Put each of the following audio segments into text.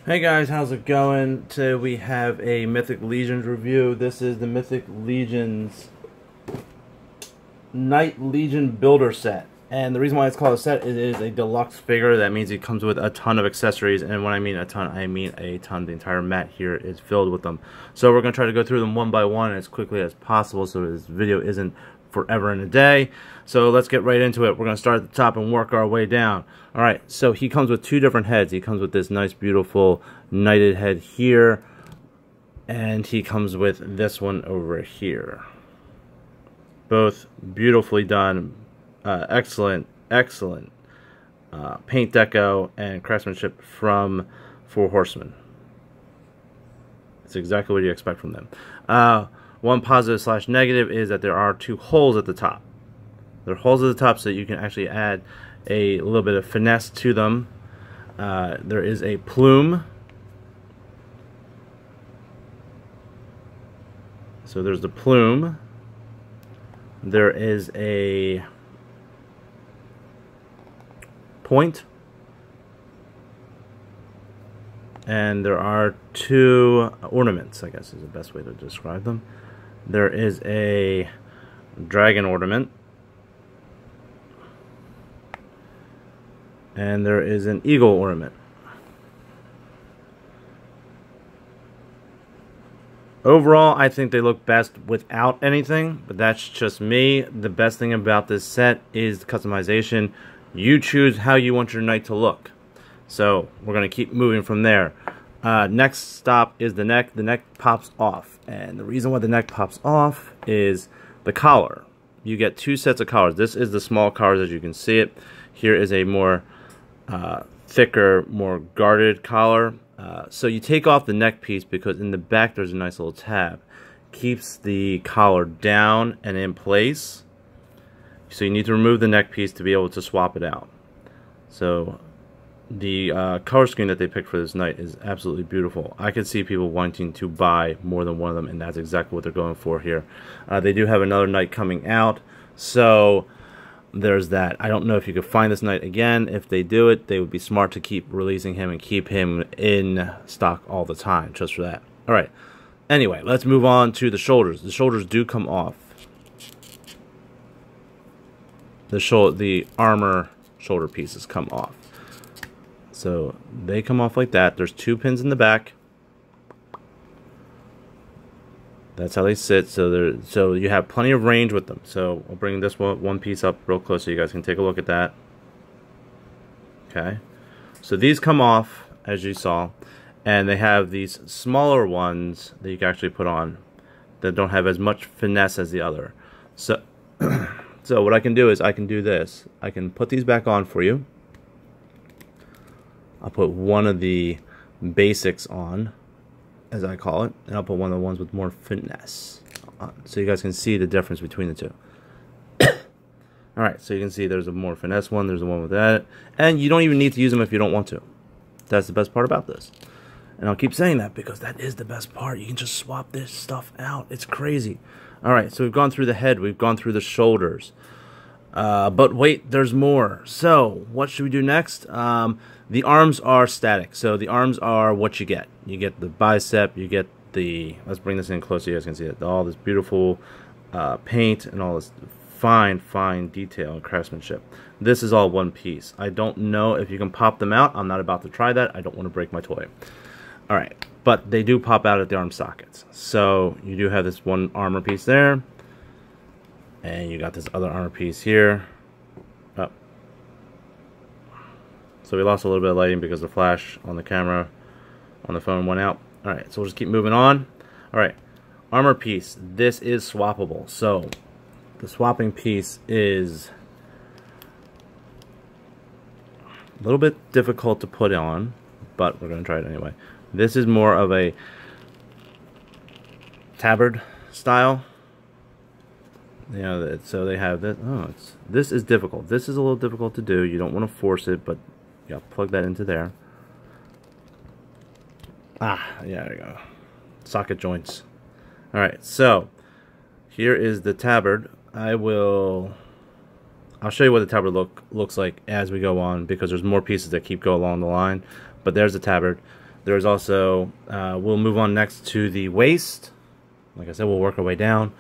Hey guys, how's it going? Today we have a Mythic Legions review. This is the Mythic Legions Knight Legion Builder set. And the reason why it's called a set, it is a deluxe figure. That means it comes with a ton of accessories. And when I mean a ton, I mean a ton. The entire mat here is filled with them. So we're going to try to go through them one by one as quickly as possible so this video isn't forever and a day. So let's get right into it. We're going to start at the top and work our way down. Alright, so he comes with two different heads. He comes with this nice beautiful knighted head here, and he comes with this one over here. Both beautifully done, excellent paint deco and craftsmanship from Four Horsemen. It's exactly what you expect from them. One positive / negative is that there are two holes at the top. There are holes at the top so that you can actually add a little bit of finesse to them. There is a plume. So there's the plume. There is a point. And there are two ornaments, I guess is the best way to describe them. There is a dragon ornament. And there is an eagle ornament. Overall, I think they look best without anything, but that's just me. The best thing about this set is the customization. You choose how you want your knight to look. So we're going to keep moving from there. Next stop is the neck. The neck pops off. And the reason why the neck pops off is the collar. You get two sets of collars. This is the small collars as you can see it. Here is a more thicker, more guarded collar. So you take off the neck piece because in the back there's a nice little tab. Keeps the collar down and in place. So you need to remove the neck piece to be able to swap it out. So the color scheme that they picked for this knight is absolutely beautiful. I could see people wanting to buy more than one of them, and that's exactly what they're going for here. They do have another knight coming out, so there's that. I don't know if you could find this knight again. If they do it, they would be smart to keep releasing him and keep him in stock all the time, just for that. Alright, anyway, let's move on to the shoulders. The shoulders do come off. The armor shoulder pieces come off. So they come off like that. There's two pins in the back. That's how they sit. So you have plenty of range with them. So I'll bring this one piece up real close so you guys can take a look at that. Okay. So these come off, as you saw, and they have these smaller ones that you can actually put on that don't have as much finesse as the other. So, so what I can do is I can do this. I can put these back on for you. I'll put one of the basics on, as I call it, and I'll put one of the ones with more finesse on, so you guys can see the difference between the two. Alright, so you can see there's a more finesse one, there's a one with that, and you don't even need to use them if you don't want to. That's the best part about this. And I'll keep saying that because that is the best part. You can just swap this stuff out. It's crazy. Alright, so we've gone through the head, we've gone through the shoulders. But wait, there's more. So, what should we do next? The arms are static. So the arms are what you get. You get the bicep, you get the, let's bring this in close so you guys can see it. All this beautiful paint and all this fine detail and craftsmanship. This is all one piece. I don't know if you can pop them out. I'm not about to try that. I don't want to break my toy. Alright, but they do pop out at the arm sockets. So you do have this one armor piece there. And you got this other armor piece here. Oh. So we lost a little bit of lighting because the flash on the camera on the phone went out. Alright, so we'll just keep moving on. Alright, armor piece. This is swappable. So the swapping piece is a little bit difficult to put on, but we're going to try it anyway. This is more of a tabard style. You know, so they have this. Oh, this is difficult. This is a little difficult to do. You don't want to force it, but you got to plug that into there. Ah, yeah, there you go. Socket joints. All right, so here is the tabard. I'll show you what the tabard looks like as we go on because there's more pieces that keep going along the line. But there's the tabard. There's also, we'll move on next to the waist. Like I said, we'll work our way down.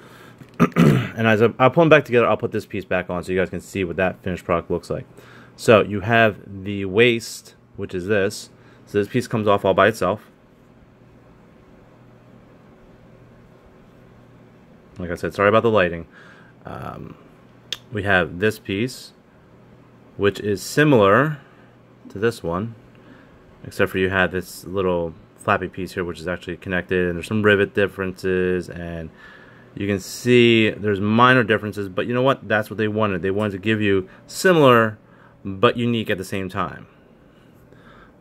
And as I'll pull them back together, I'll put this piece back on so you guys can see what that finished product looks like. So you have the waist, which is this. So this piece comes off all by itself. Like I said, sorry about the lighting. We have this piece, which is similar to this one, except for you have this little flappy piece here, which is actually connected, and there's some rivet differences, and you can see there's minor differences, but you know what? That's what they wanted. They wanted to give you similar but unique at the same time.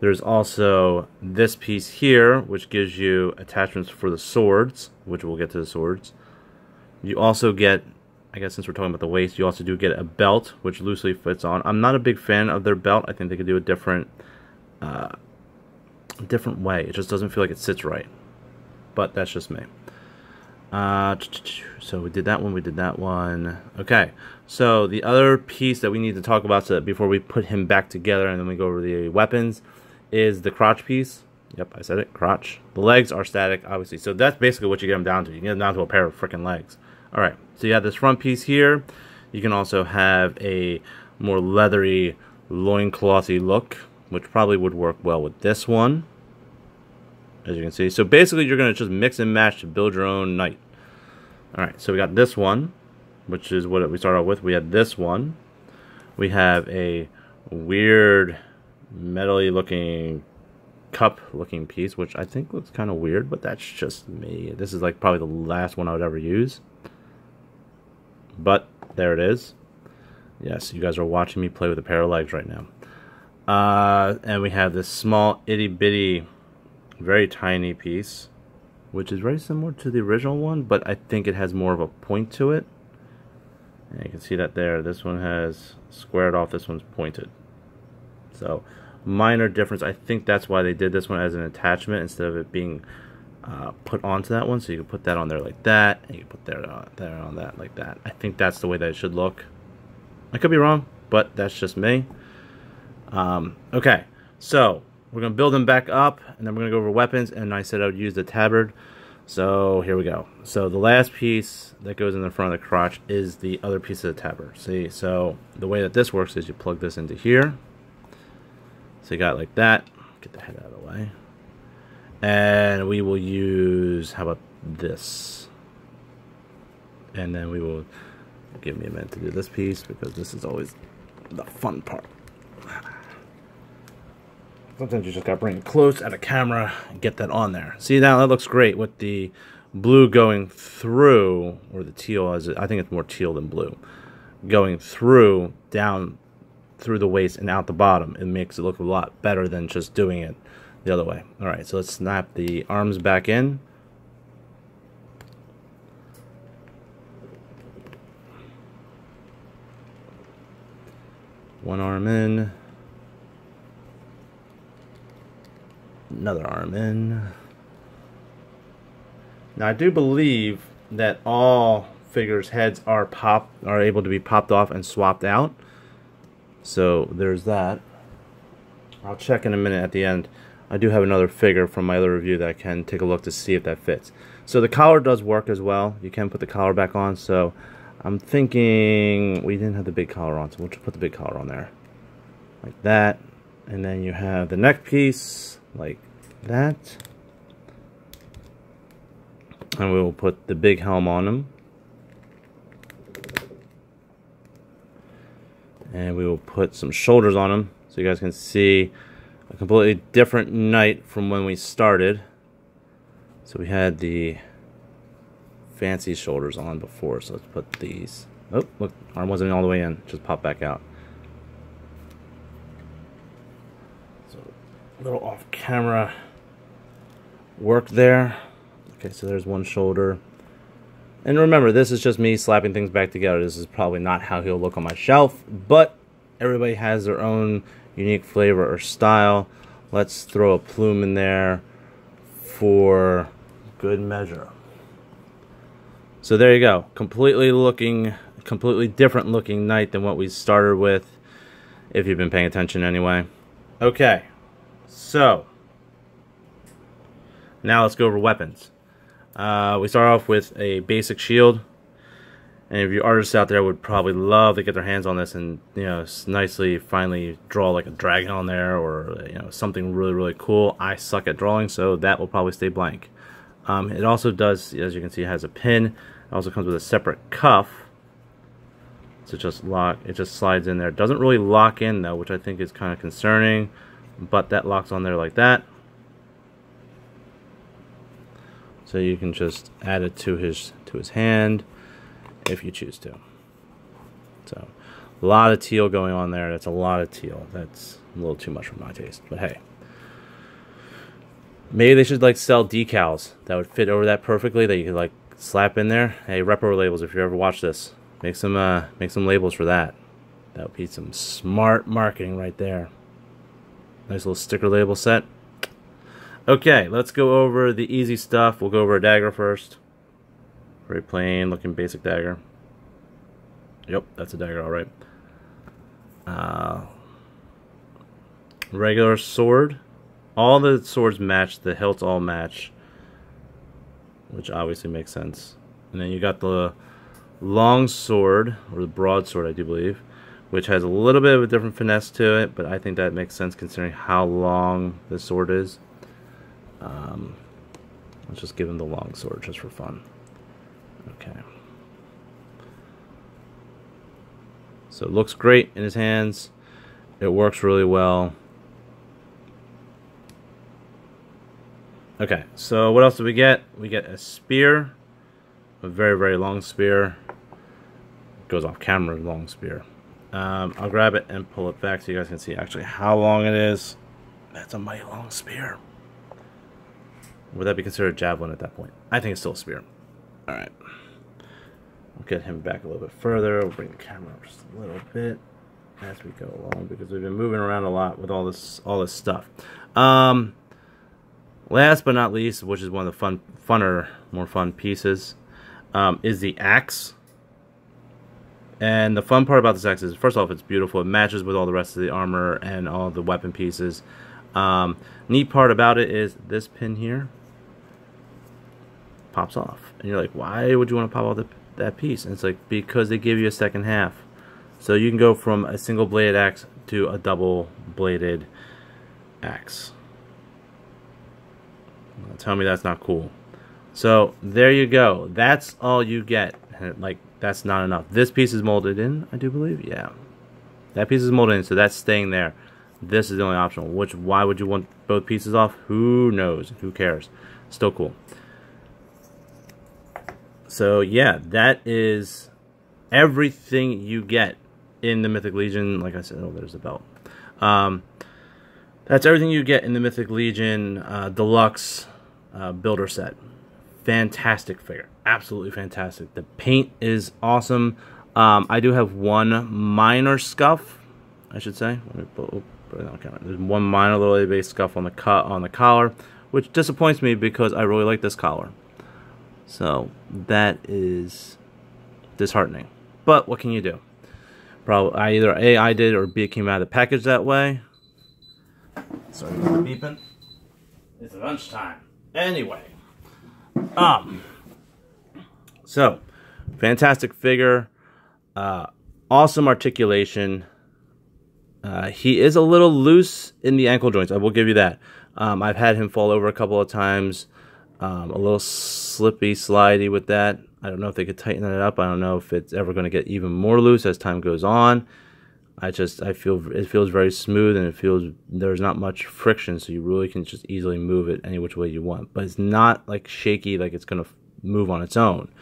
There's also this piece here, which gives you attachments for the swords, which we'll get to the swords. You also get, I guess since we're talking about the waist, you also do get a belt, which loosely fits on. I'm not a big fan of their belt. I think they could do a different way. It just doesn't feel like it sits right. But that's just me. So we did that one, we did that one. Okay, so the other piece that we need to talk about before we put him back together and then we go over the weapons is the crotch piece. Yep, I said it, crotch. The legs are static, obviously. So that's basically what you get them down to. You get them down to a pair of freaking legs. Alright, so you have this front piece here. You can also have a more leathery, loinclothy look, which probably would work well with this one, as you can see. So basically you're going to just mix and match to build your own knight. Alright, so we got this one, which is what we started out with. We have this one. We have a weird, metal-y looking cup looking piece, which I think looks kind of weird, but that's just me. This is like probably the last one I would ever use. But there it is. Yes, you guys are watching me play with a pair of legs right now. And we have this small itty bitty, very tiny piece, which is very similar to the original one, but I think it has more of a point to it. And you can see that there. This one has squared off, this one's pointed. So minor difference. I think that's why they did this one as an attachment instead of it being put onto that one. So you can put that on there like that, and you can put there on that like that. I think that's the way that it should look. I could be wrong, but that's just me. Okay, so we're going to build them back up, and then we're going to go over weapons, and I said I would use the tabard. So here we go. So the last piece that goes in the front of the crotch is the other piece of the tabard. See, so the way that this works is you plug this into here. So you got it like that. Get the head out of the way. And we will use, how about this? And then we will, give me a minute to do this piece, because this is always the fun part. Sometimes you just gotta bring it close at a camera and get that on there. See, now that looks great with the blue going through, or the teal, I think it's more teal than blue, going through, down through the waist and out the bottom. It makes it look a lot better than just doing it the other way. Alright, so let's snap the arms back in. One arm in. Another arm in. Now I do believe that all figures' heads are able to be popped off and swapped out. So there's that. I'll check in a minute at the end. I do have another figure from my other review that I can take a look to see if that fits. So the collar does work as well. You can put the collar back on. So I'm thinking we didn't have the big collar on, so we'll just put the big collar on there. Like that. And then you have the neck piece like that. And we will put the big helm on him. And we will put some shoulders on him so you guys can see a completely different knight from when we started. So we had the fancy shoulders on before, so let's put these. Oh, look, arm wasn't all the way in, just popped back out. So a little off camera work there. Okay, so there's one shoulder. And remember, this is just me slapping things back together. This is probably not how he'll look on my shelf, but everybody has their own unique flavor or style. Let's throw a plume in there for good measure. So there you go. Completely different looking knight than what we started with, if you've been paying attention anyway. Okay, so Now let's go over weapons. We start off with a basic shield. And if you artists out there would probably love to get their hands on this and, you know, nicely finally draw like a dragon on there, or, you know, something really, really cool. I suck at drawing, so that will probably stay blank. It also does, as you can see, it has a pin. It also comes with a separate cuff. So it just slides in there. It doesn't really lock in though, which I think is kind of concerning, but that locks on there like that. So you can just add it to his hand if you choose to. So a lot of teal going on there. That's a lot of teal. That's a little too much for my taste, but hey. Maybe they should like sell decals that would fit over that perfectly, that you could like slap in there. Hey, repro labels, if you ever watch this, make some labels for that. That would be some smart marketing right there. Nice little sticker label set. Okay, let's go over the easy stuff. We'll go over a dagger first. Very plain looking basic dagger. Yep, that's a dagger, alright. Regular sword. All the swords match, the hilts all match, which obviously makes sense. And then you got the long sword, or the broadsword, I do believe, which has a little bit of a different finesse to it, but I think that makes sense considering how long the sword is. Let's just give him the long sword just for fun. Okay. So it looks great in his hands. It works really well. Okay, so what else do we get? We get a spear. A very, very long spear. It goes off camera, long spear. I'll grab it and pull it back so you guys can see actually how long it is. That's a mighty long spear. Would that be considered a javelin at that point? I think it's still a spear. Alright. We'll get him back a little bit further. We'll bring the camera up just a little bit as we go along, because we've been moving around a lot with all this stuff. Last but not least, which is one of the more fun pieces, is the axe. And the fun part about this axe is, first off, it's beautiful. It matches with all the rest of the armor and all the weapon pieces. Neat part about it is this pin here pops off, and you're like, why would you want to pop off that piece? And it's like, because they give you a second half, so you can go from a single bladed axe to a double bladed axe. Tell me that's not cool. So there you go. That's all you get. Like, that's not enough. This piece is molded in, I do believe. Yeah, that piece is molded in, so that's staying there. This is the only optional. Why would you want both pieces off? Who knows? Who cares? Still cool. So yeah, that is everything you get in the Mythic Legion. Like I said, oh, there's the belt. That's everything you get in the Mythic Legion Deluxe builder set. Fantastic figure. Absolutely fantastic. The paint is awesome. I do have one minor scuff, I should say. Let me put it on camera. There's one minor little base scuff on the collar, which disappoints me because I really like this collar. So that is disheartening. But what can you do? Probably either A, I did, or B, it came out of the package that way. Sorry about the beeping. It's lunchtime. Anyway. So, fantastic figure. Awesome articulation. He is a little loose in the ankle joints, I will give you that. I've had him fall over a couple of times. A little slippy, slidey with that. I don't know if they could tighten it up. I don't know if it's ever going to get even more loose as time goes on. I feel it feels very smooth, and there's not much friction, so you really can just easily move it any which way you want. But it's not like shaky, like it's going to move on its own.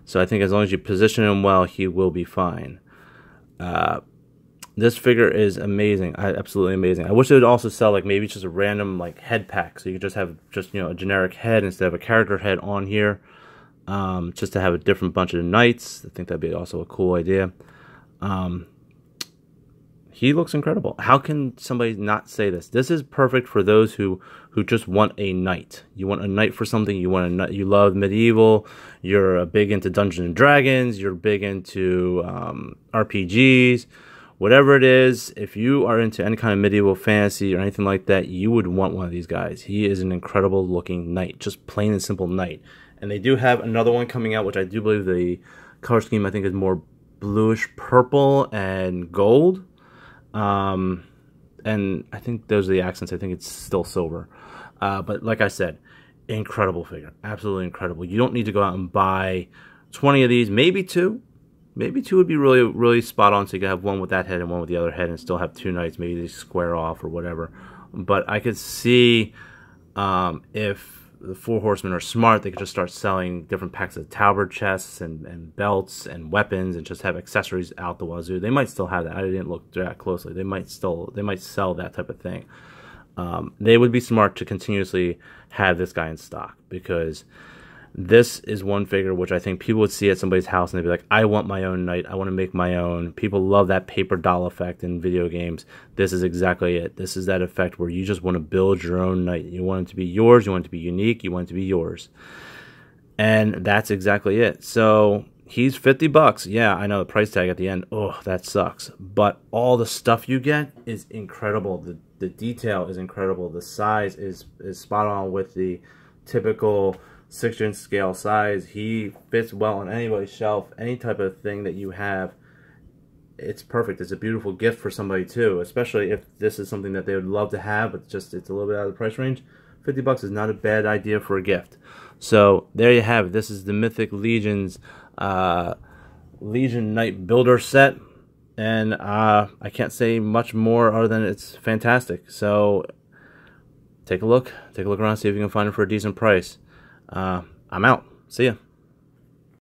So I think as long as you position him well, he will be fine. This figure is amazing. Absolutely amazing. I wish they would also sell like maybe just a random like head pack, so you could just have a generic head instead of a character head on here, just to have a different bunch of knights. I think that'd be also a cool idea. He looks incredible. How can somebody not say this? This is perfect for those who just want a knight. You want a knight for something. You love medieval. You're big into Dungeons and Dragons. You're big into RPGs. whatever it is, if you are into any kind of medieval fantasy or anything like that, you would want one of these guys. He is an incredible looking knight, just plain and simple knight. And they do have another one coming out, which I do believe the color scheme I think is more bluish purple and gold. And I think those are the accents. I think it's still silver. But like I said, incredible figure. Absolutely incredible. You don't need to go out and buy 20 of these, maybe 2. Maybe 2 would be really, really spot on, so you could have one with that head and one with the other head and still have 2 knights. Maybe they square off or whatever. But I could see if the 4 horsemen are smart, they could just start selling different packs of Tabard chests and belts and weapons and just have accessories out the wazoo. They might still have that. I didn't look that closely. They might sell that type of thing. They would be smart to continuously have this guy in stock, because this is one figure which I think people would see at somebody's house and they'd be like, I want my own knight. I want to make my own. People love that paper doll effect in video games. This is exactly it. This is that effect where you just want to build your own knight. You want it to be yours. You want it to be unique. You want it to be yours. And that's exactly it. So he's $50. Yeah, I know the price tag at the end. Oh, that sucks. But all the stuff you get is incredible. The detail is incredible. The size is spot on with the typical 6-inch scale size. He fits well on anybody's shelf. Any type of thing that you have, it's perfect. It's a beautiful gift for somebody too, especially if this is something that they would love to have, but just it's a little bit out of the price range. $50 is not a bad idea for a gift. So there you have it. This is the Mythic Legion's Legion Knight Builder set, and I can't say much more other than it's fantastic. So take a look around, see if you can find it for a decent price. I'm out. See ya.